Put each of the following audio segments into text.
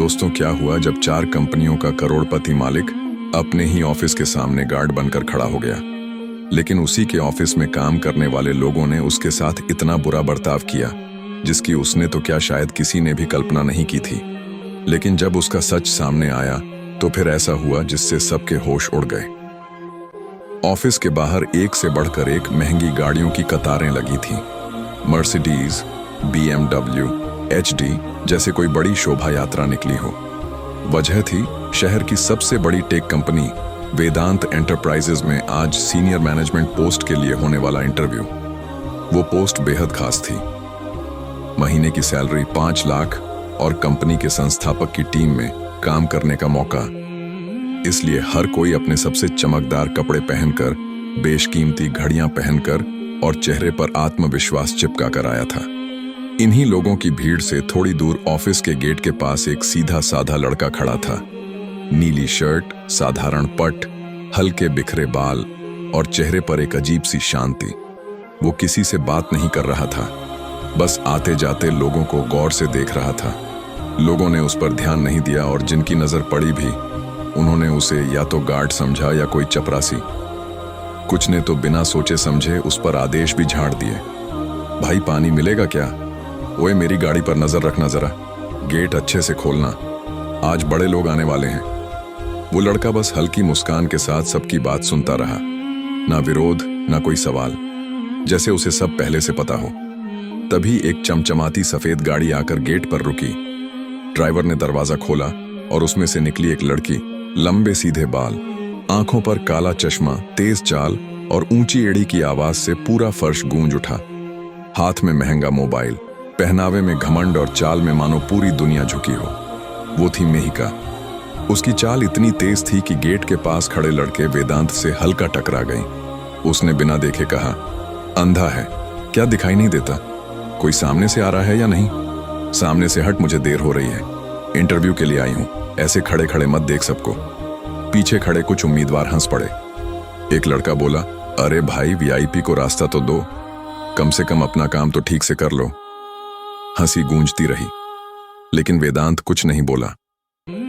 दोस्तों, क्या हुआ जब 4 कंपनियों का करोड़पति मालिक अपने ही ऑफिस के सामने गार्ड बनकर खड़ा हो गया। लेकिन उसी के ऑफिस में काम करने वाले लोगों ने उसके साथ इतना बुरा बर्ताव किया जिसकी उसने तो क्या शायद किसी ने भी कल्पना नहीं की थी। लेकिन जब उसका सच सामने आया तो फिर ऐसा हुआ जिससे सबके होश उड़ गए। ऑफिस के बाहर एक से बढ़कर एक महंगी गाड़ियों की कतारें लगी थीं। मर्सिडीज, BMW, HD जैसे कोई बड़ी शोभा यात्रा निकली हो। वजह थी शहर की सबसे बड़ी टेक कंपनी वेदांत एंटरप्राइजेज में आज सीनियर मैनेजमेंट पोस्ट के लिए होने वाला इंटरव्यू। वो पोस्ट बेहद खास थी। महीने की सैलरी 5 लाख और कंपनी के संस्थापक की टीम में काम करने का मौका। इसलिए हर कोई अपने सबसे चमकदार कपड़े पहनकर, बेशकीमती घड़ियां पहनकर और चेहरे पर आत्मविश्वास चिपका कर आया था। इन्हीं लोगों की भीड़ से थोड़ी दूर ऑफिस के गेट के पास एक सीधा साधा लड़का खड़ा था। नीली शर्ट, साधारण पट, हल्के बिखरे बाल और चेहरे पर एक अजीब सी शांति। वो किसी से बात नहीं कर रहा था, बस आते जाते लोगों को गौर से देख रहा था। लोगों ने उस पर ध्यान नहीं दिया और जिनकी नजर पड़ी भी उन्होंने उसे या तो गार्ड समझा या कोई चपरासी। कुछ ने तो बिना सोचे समझे उस पर आदेश भी झाड़ दिए। भाई, पानी मिलेगा क्या? ओए, मेरी गाड़ी पर नजर रखना जरा, गेट अच्छे से खोलना, आज बड़े लोग आने वाले हैं। वो लड़का बस हल्की मुस्कान के साथ सबकी बात सुनता रहा। ना विरोध, ना कोई सवाल, जैसे उसे सब पहले से पता हो। तभी एक चमचमाती सफेद गाड़ी आकर गेट पर रुकी। ड्राइवर ने दरवाजा खोला और उसमें से निकली एक लड़की। लंबे सीधे बाल, आंखों पर काला चश्मा, तेज चाल और ऊंची एड़ी की आवाज से पूरा फर्श गूंज उठा। हाथ में महंगा मोबाइल, पहनावे में घमंड और चाल में मानो पूरी दुनिया झुकी हो। वो थी मेहिका। उसकी चाल इतनी तेज थी कि गेट के पास खड़े लड़के वेदांत से हल्का टकरा गई। उसने बिना देखे कहा, अंधा है क्या, दिखाई नहीं देता? कोई सामने से आ रहा है या नहीं? सामने से हट, मुझे देर हो रही है, इंटरव्यू के लिए आई हूं। ऐसे खड़े खड़े मत देख सबको। पीछे खड़े कुछ उम्मीदवार हंस पड़े। एक लड़का बोला, अरे भाई, VIP को रास्ता तो दो, कम से कम अपना काम तो ठीक से कर लो। हंसी गूंजती रही, लेकिन वेदांत कुछ नहीं बोला,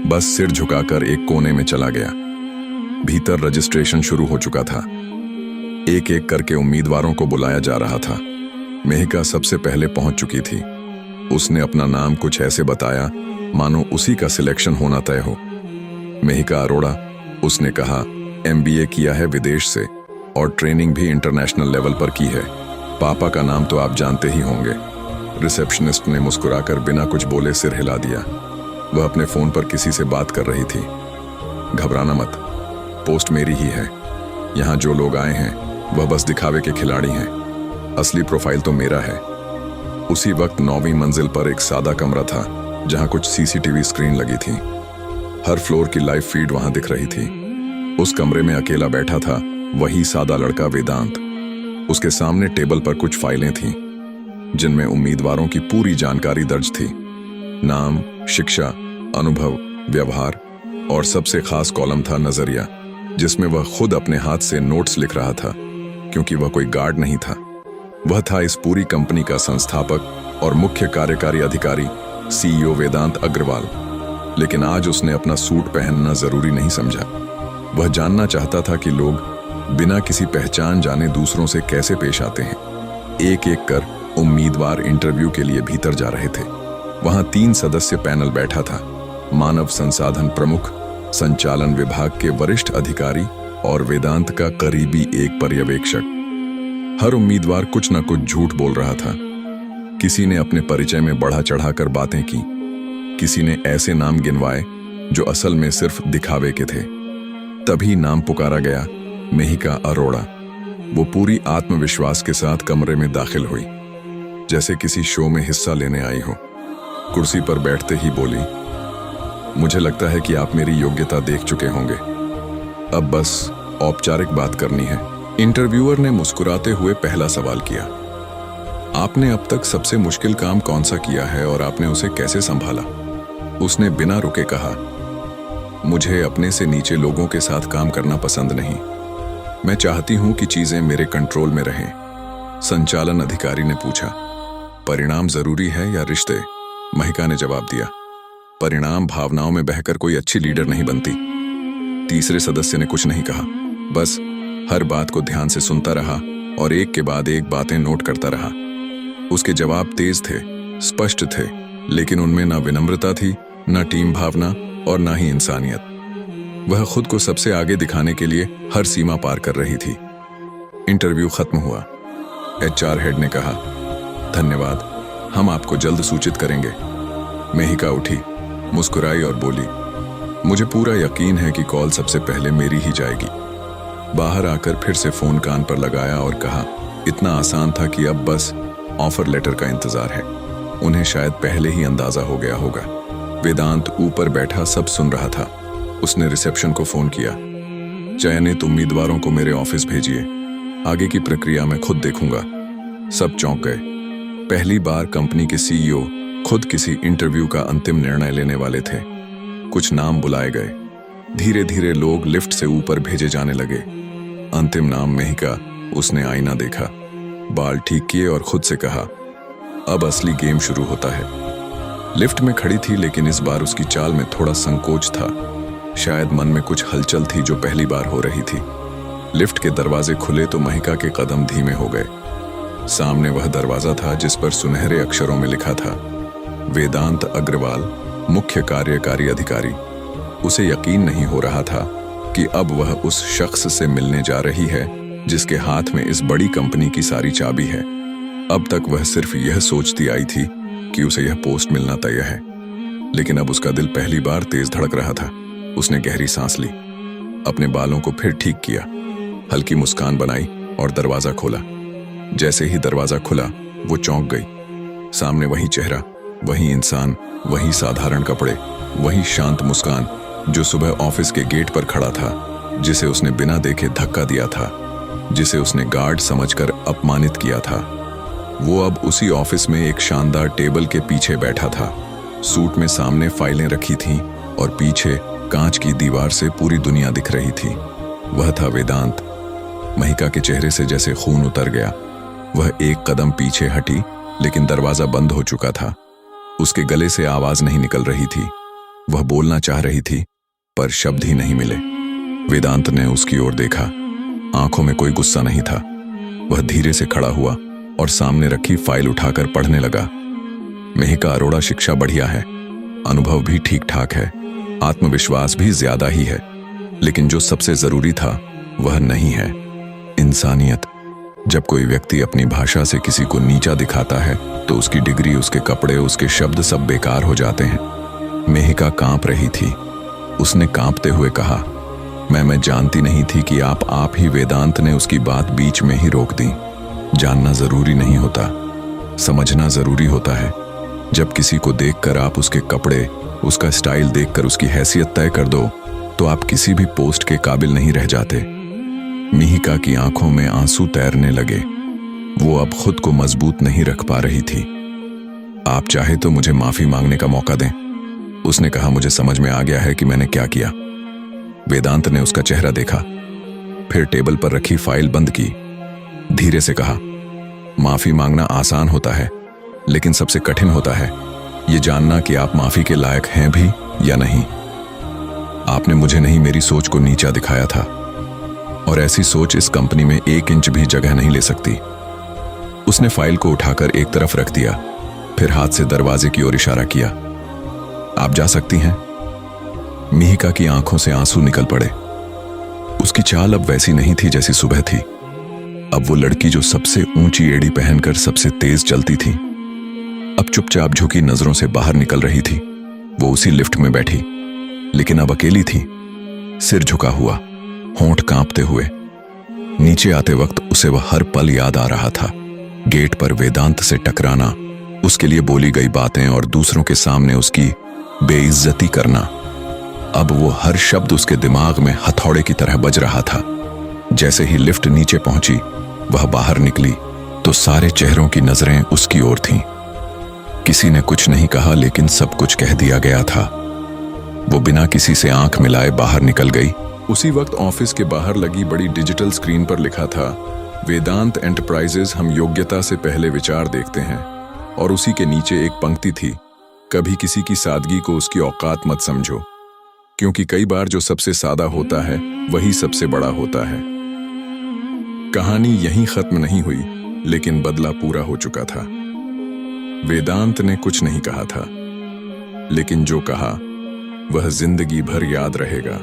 बस सिर झुकाकर एक कोने में चला गया। भीतर रजिस्ट्रेशन शुरू हो चुका था। एक एक करके उम्मीदवारों को बुलाया जा रहा था। मेहिका सबसे पहले पहुंच चुकी थी। उसने अपना नाम कुछ ऐसे बताया मानो उसी का सिलेक्शन होना तय हो। मेहिका अरोड़ा, उसने कहा, MBA किया है विदेश से और ट्रेनिंग भी इंटरनेशनल लेवल पर की है। पापा का नाम तो आप जानते ही होंगे। रिसेप्शनिस्ट ने मुस्कुराकर बिना कुछ बोले सिर हिला दिया। वह अपने फोन पर किसी से बात कर रही थी। घबराना मत, पोस्ट मेरी ही है। यहाँ जो लोग आए हैं वह बस दिखावे के खिलाड़ी हैं, असली प्रोफाइल तो मेरा है। उसी वक्त 9वीं मंजिल पर एक सादा कमरा था जहाँ कुछ CCTV स्क्रीन लगी थी। हर फ्लोर की लाइव फीड वहां दिख रही थी। उस कमरे में अकेला बैठा था वही सादा लड़का वेदांत। उसके सामने टेबल पर कुछ फाइलें थीं जिनमें उम्मीदवारों की पूरी जानकारी दर्ज थी। नाम, शिक्षा, अनुभव, व्यवहार और सबसे खास कॉलम था नजरिया, जिसमें वह खुद अपने हाथ से नोट्स लिख रहा था, क्योंकि वह कोई गार्ड नहीं था। वह था इस पूरी कंपनी का संस्थापक और मुख्य कार्यकारी अधिकारी, CEO वेदांत अग्रवाल। लेकिन आज उसने अपना सूट पहनना जरूरी नहीं समझा। वह जानना चाहता था कि लोग बिना किसी पहचान जाने दूसरों से कैसे पेश आते हैं। एक एक कर उम्मीदवार इंटरव्यू के लिए भीतर जा रहे थे। वहां 3 सदस्य पैनल बैठा था। मानव संसाधन प्रमुख, संचालन विभाग के वरिष्ठ अधिकारी और वेदांत का करीबी एक पर्यवेक्षक। हर उम्मीदवार कुछ न कुछ झूठ बोल रहा था। किसी ने अपने परिचय में बढ़ा चढ़ाकर बातें की, किसी ने ऐसे नाम गिनवाए जो असल में सिर्फ दिखावे के थे। तभी नाम पुकारा गया, मेहिका अरोड़ा। वो पूरी आत्मविश्वास के साथ कमरे में दाखिल हुई, जैसे किसी शो में हिस्सा लेने आई हो। कुर्सी पर बैठते ही बोली, मुझे लगता है कि आप मेरी योग्यता देख चुके होंगे, अब बस औपचारिक बात करनी है। इंटरव्यूअर ने मुस्कुराते हुए पहला सवाल किया, आपने अब तक सबसे मुश्किल काम कौन सा किया है और आपने उसे कैसे संभाला? उसने बिना रुके कहा, मुझे अपने से नीचे लोगों के साथ काम करना पसंद नहीं। मैं चाहती हूं कि चीजें मेरे कंट्रोल में रहें। संचालन अधिकारी ने पूछा, परिणाम जरूरी है या रिश्ते? महिका ने जवाब दिया, परिणाम भावनाओं में बहकर कोई अच्छी लीडर नहीं बनती। तीसरे सदस्य ने कुछ नहीं कहा, बस हर बात को ध्यान से सुनता रहा और एक के बाद एक बातें नोट करता रहा। उसके जवाब तेज थे, स्पष्ट थे, लेकिन उनमें ना विनम्रता थी, ना टीम भावना और ना ही इंसानियत। वह खुद को सबसे आगे दिखाने के लिए हर सीमा पार कर रही थी। इंटरव्यू खत्म हुआ। एचआर हेड ने कहा, धन्यवाद, हम आपको जल्द सूचित करेंगे। मेहिका उठी, मुस्कुराई और बोली, मुझे पूरा यकीन है कि कॉल सबसे पहले मेरी ही जाएगी। बाहर आकर फिर से फोन कान पर लगाया और कहा, इतना आसान था कि अब बस ऑफर लेटर का इंतजार है। उन्हें शायद पहले ही अंदाजा हो गया होगा। वेदांत ऊपर बैठा सब सुन रहा था। उसने रिसेप्शन को फोन किया, चयनित उम्मीदवारों को मेरे ऑफिस भेजिए, आगे की प्रक्रिया मैं खुद देखूंगा। सब चौंक गए। पहली बार कंपनी के सीईओ खुद किसी इंटरव्यू का अंतिम निर्णय लेने वाले थे। कुछ नाम बुलाए गए। धीरे धीरे लोग लिफ्ट से ऊपर भेजे जाने लगे। अंतिम नाम मेहिका। उसने आईना देखा, बाल ठीक किए और खुद से कहा, अब असली गेम शुरू होता है। लिफ्ट में खड़ी थी, लेकिन इस बार उसकी चाल में थोड़ा संकोच था। शायद मन में कुछ हलचल थी जो पहली बार हो रही थी। लिफ्ट के दरवाजे खुले तो महिका के कदम धीमे हो गए। सामने वह दरवाजा था जिस पर सुनहरे अक्षरों में लिखा था, वेदांत अग्रवाल, मुख्य कार्यकारी अधिकारी। उसे यकीन नहीं हो रहा था कि अब वह उस शख्स से मिलने जा रही है जिसके हाथ में इस बड़ी कंपनी की सारी चाबी है। अब तक वह सिर्फ यह सोचती आई थी कि उसे यह पोस्ट मिलना तय है, लेकिन अब उसका दिल पहली बार तेज धड़क रहा था। उसने गहरी सांस ली, अपने बालों को फिर ठीक किया, हल्की मुस्कान बनाई और दरवाजा खोला। जैसे ही दरवाजा खुला, वो चौंक गई। सामने वही चेहरा, वही इंसान, वही साधारण कपड़े, वही शांत मुस्कान जो सुबह ऑफिस के गेट पर खड़ा था, जिसे उसने बिना देखे धक्का दिया था, जिसे उसने गार्ड समझकर अपमानित किया था। वो अब उसी ऑफिस में एक शानदार टेबल के पीछे बैठा था। सूट में सामने फाइलें रखी थीं और पीछे कांच की दीवार से पूरी दुनिया दिख रही थी। वह था वेदांत। महिका के चेहरे से जैसे खून उतर गया। वह एक कदम पीछे हटी, लेकिन दरवाजा बंद हो चुका था। उसके गले से आवाज नहीं निकल रही थी। वह बोलना चाह रही थी, पर शब्द ही नहीं मिले। वेदांत ने उसकी ओर देखा। आंखों में कोई गुस्सा नहीं था। वह धीरे से खड़ा हुआ और सामने रखी फाइल उठाकर पढ़ने लगा। मेहिका अरोड़ा शिक्षा बढ़िया है, अनुभव भी ठीक ठाक है, आत्मविश्वास भी ज्यादा ही है, लेकिन जो सबसे जरूरी था वह नहीं है, इंसानियत। जब कोई व्यक्ति अपनी भाषा से किसी को नीचा दिखाता है तो उसकी डिग्री, उसके कपड़े, उसके शब्द सब बेकार हो जाते हैं। मेहिका कांप रही थी। उसने कांपते हुए कहा, मैं जानती नहीं थी कि आप ही। वेदांत ने उसकी बात बीच में ही रोक दी। जानना जरूरी नहीं होता, समझना जरूरी होता है। जब किसी को देखकर आप उसके कपड़े, उसका स्टाइल देखकर उसकी हैसियत तय कर दो तो आप किसी भी पोस्ट के काबिल नहीं रह जाते। मेहिका की आंखों में आंसू तैरने लगे। वो अब खुद को मजबूत नहीं रख पा रही थी। आप चाहे तो मुझे माफी मांगने का मौका दें, उसने कहा। मुझे समझ में आ गया है कि मैंने क्या किया। वेदांत ने उसका चेहरा देखा, फिर टेबल पर रखी फाइल बंद की। धीरे से कहा, माफी मांगना आसान होता है, लेकिन सबसे कठिन होता है ये जानना कि आप माफी के लायक हैं भी या नहीं। आपने मुझे नहीं, मेरी सोच को नीचा दिखाया था, और ऐसी सोच इस कंपनी में 1 इंच भी जगह नहीं ले सकती। उसने फाइल को उठाकर एक तरफ रख दिया, फिर हाथ से दरवाजे की ओर इशारा किया। आप जा सकती हैं। मेहिका की आंखों से आंसू निकल पड़े। उसकी चाल अब वैसी नहीं थी जैसी सुबह थी। अब वो लड़की जो सबसे ऊंची एड़ी पहनकर सबसे तेज चलती थी, अब चुपचाप झुकी नजरों से बाहर निकल रही थी। वो उसी लिफ्ट में बैठी, लेकिन अब अकेली थी, सिर झुका हुआ, होंठ कांपते हुए। नीचे आते वक्त उसे वह हर पल याद आ रहा था। गेट पर वेदांत से टकराना, उसके लिए बोली गई बातें और दूसरों के सामने उसकी बेइज्जती करना। अब वो हर शब्द उसके दिमाग में हथौड़े की तरह बज रहा था। जैसे ही लिफ्ट नीचे पहुंची, वह बाहर निकली तो सारे चेहरों की नजरें उसकी ओर थीं। किसी ने कुछ नहीं कहा, लेकिन सब कुछ कह दिया गया था। वो बिना किसी से आंख मिलाए बाहर निकल गई। उसी वक्त ऑफिस के बाहर लगी बड़ी डिजिटल स्क्रीन पर लिखा था, वेदांत एंटरप्राइजेज, हम योग्यता से पहले विचार देखते हैं। और उसी के नीचे एक पंक्ति थी, कभी किसी की सादगी को उसकी औकात मत समझो, क्योंकि कई बार जो सबसे सादा होता है वही सबसे बड़ा होता है। कहानी यहीं खत्म नहीं हुई, लेकिन बदला पूरा हो चुका था। वेदांत ने कुछ नहीं कहा था, लेकिन जो कहा वह जिंदगी भर याद रहेगा।